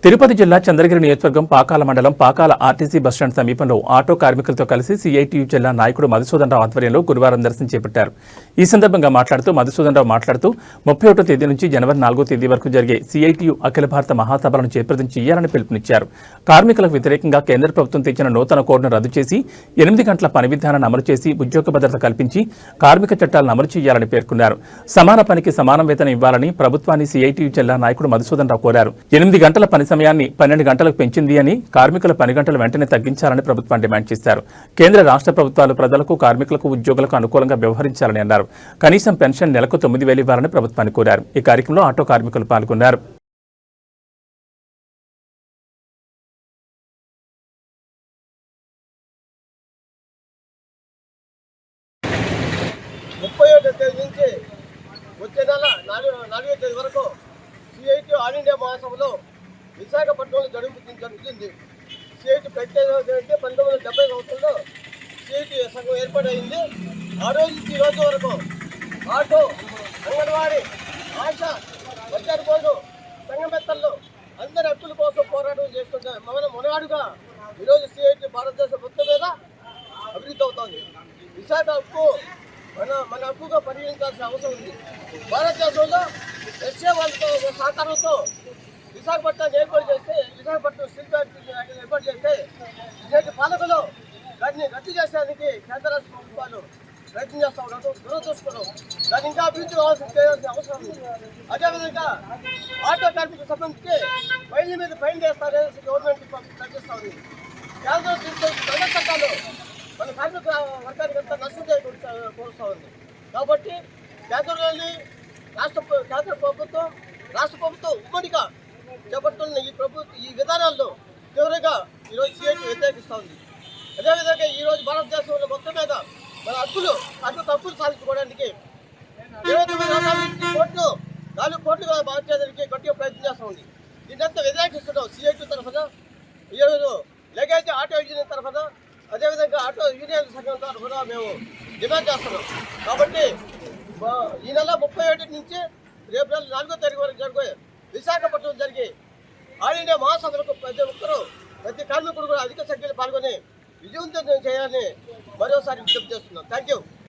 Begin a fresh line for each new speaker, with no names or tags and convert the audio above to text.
తిరుపతి జిల్లా చంద్రగిరి నియోజకవర్గం పాకాల మండలం పాకాల ఆర్టీసీ బస్టాండ్ సమీపంలో ఆటో కార్మికులతో కలిసి సిఐటియు జిల్లా నాయకుడు మధుసూదనరావు ఆధ్వర్యంలో గురువారం దర్శనం చేపట్టారు. ఈ సందర్భంగా మధుసూదనరావు మాట్లాడుతూ 31వ తేదీ నుంచి జనవరి 4వ తేదీ వరకు జరిగే సిఐటియు అఖిల భారత మహాసభలను చేపట్టం చేయాలని పిలుపునిచ్చారు. కార్మికులకు వ్యతిరేకంగా కేంద్ర ప్రభుత్వం తెచ్చిన నూతన కోడ్ను రద్దు చేసి 8 గంటల పని విధానాన్ని అమలు చేసి ఉద్యోగ భద్రత కల్పించి కార్మిక చట్టాలను అమలు చేయాలని పేర్కొన్నారు. సమాన పనికి సమాన వేతనం ఇవ్వాలని ప్రభుత్వాన్ని సిఐటియు జిల్లా నాయకుడు మధుసూదనరావు కోరారు. 8 గంటల పని సమయాన్ని 12 గంటలకు పెంచింది అని, కార్మికుల పని గంటలు వెంటనే తగ్గించాలని ప్రభుత్వం డిమాండ్ చేశారు. కేంద్ర రాష్ట్ర ప్రభుత్వాలు ప్రజలకు, కార్మికులకు, ఉద్యోగులకు అనుకూలంగా వ్యవహరించాలని అన్నారు. కనీసం పెన్షన్ నెలకు 9,000 ఇవ్వాలని ప్రభుత్వాన్ని కోరారు. ఈ కార్యక్రమంలో ఆటో కార్మికులు పాల్గొన్నారు.
వచ్చే నెల 4వ తేదీ వరకు సిఐటియు ఆల్ ఇండియా మహాసభలో విశాఖపట్నంలో జరుగుతుంది. సిఐటి ప్రత్యేకంగా 1970 సంవత్సరంలో సిఐటి సంఘం ఏర్పాటైంది. ఆ రోజు నుంచి ఈ రోజు వరకు ఆటో, అంగన్వాడీ, ఆశా, బజార్ బోర్డు, సంఘమెత్తల్లో అందరి హక్కుల కోసం పోరాటం చేస్తుంటారు. మొనగాడుగా ఈరోజు సిఐటి భారతదేశం మొత్తం మీద అభివృద్ధి అవుతుంది. విశాఖ హక్కు మన హక్కుగా పరిగణించాల్సిన అవసరం ఉంది. భారతదేశంలో రష్యా వాళ్ళతో సహకారంతో విశాఖపట్నాన్ని ఏర్పాటు చేస్తే, విశాఖపట్నం స్టీల్ ఫ్యాక్టరీ ఏర్పాటు చేస్తే నేటి పాలకులు దాన్ని రద్దు చేసేందుకు కేంద్ర రాష్ట్ర ప్రభుత్వాలు ప్రయత్నం చేస్తూ ఉండడం దురదృష్టకరం. దాన్ని ఇంకా అభివృద్ధి చేయాల్సిన అవసరం ఉంది. అదేవిధంగా ఆటో కార్మికులకు సంబంధించి ఫైన్ల మీద ఫైన్ చేస్తారనేసి గవర్నమెంట్ ప్రకటిస్తూ ఉంది. కేంద్రం తీసుకొచ్చిన చట్టాలు మన కార్మిక వర్గానికి అంతా నష్టం కోరుస్తూ ఉంది. కాబట్టి కేంద్రంలోని కేంద్ర ప్రభుత్వం, రాష్ట్ర ప్రభుత్వం ఉమ్మడిగా చేపడుతున్న ఈ విధానాల్లో తీవ్రంగా ఈరోజు సిఐటి వ్యతిరేకిస్తూ ఉంది. అదేవిధంగా ఈరోజు భారతదేశంలో మొత్తం మీద మన హక్కులు సాధించుకోవడానికి 4 కోట్లు మార్చేదానికి గట్టిగా ప్రయత్నం చేస్తూ ఉంది. దీన్నంతా వ్యతిరేకిస్తున్నాం సిఐటి తరఫున, ఈరోజు లగేజ్ ఆటో యూనియన్ తరఫున, అదేవిధంగా ఆటో యూనియన్ సంఘం తరఫున మేము డిమాండ్ చేస్తున్నాం. కాబట్టి ఈ నెల 31 నుంచి రేపు నెల 4వ తారీఖు వరకు జరిగే విశాఖపట్నం జరిగే ఆల్ ఇండియా మహాసభలకు ప్రతి కార్మికుడు కూడా అధిక సంఖ్యలో పాల్గొని విజయవంతం చేయాలని మరోసారి విజ్ఞప్తి చేస్తున్నాం. Thank you.